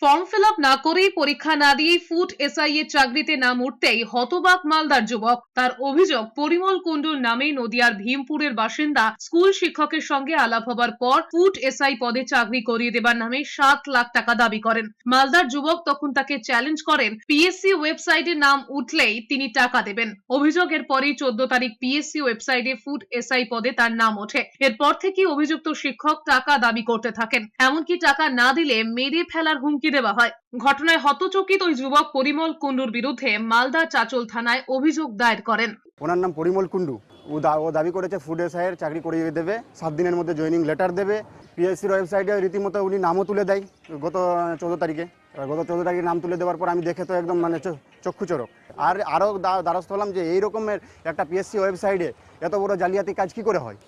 Form fill up না করেই পরীক্ষা না দিয়েই ফুড এসআই এর চাকরিতে নাম উঠতেই হতবাক মালদার যুবক। তার অভিযোগ, পরিমল কুণ্ডুর নামে নদিয়ার ভীমপুরের বাসিন্দা স্কুল শিক্ষকের সঙ্গে আলাপ হবার পর ফুড এসআই পদে চাকরি করিয়ে দেবার নামে 7 লাখ টাকা দাবি করেন। মালদার যুবক তখন তাকে চ্যালেঞ্জ করেন, পিএসসি ওয়েবসাইটে নাম উঠলেই তিনি টাকা দেবেন। অভিযোগের পরেই 14 তারিখ পিএসসি ওয়েবসাইটে ফুড এসআই পদে তার নাম ওঠে। এরপর থেকে অভিযুক্ত শিক্ষক টাকা দাবি করতে থাকেন, এমনকি টাকা না দিলে মেরে ফেলার হুমকি দেওয়া হয়। ঘটনায় হতচকিত ওই যুবক পরিমল কুণ্ডুর বিরুদ্ধে মালদা চাচল থানায় অভিযোগ দায়ের করেন। ওনার নাম পরিমল কুণ্ডু। ও দাবি করেছে ফুড এসআইয়ের চাকরি করিয়ে দেবে, 7 দিনের মধ্যে জয়েনিং লেটার দেবে। পিএসসির ওয়েবসাইটে রীতিমতো উনি নামও তুলে দেয় গত 14 তারিখে। গত 14 তারিখে নাম তুলে দেওয়ার পর আমি দেখে তো একদম চক্ষু চড়ক। আরও দ্বারস্থ হলাম যে এই রকমের একটা পিএসসি ওয়েবসাইটে এত বড় জালিয়াতি কাজ কি করে হয়।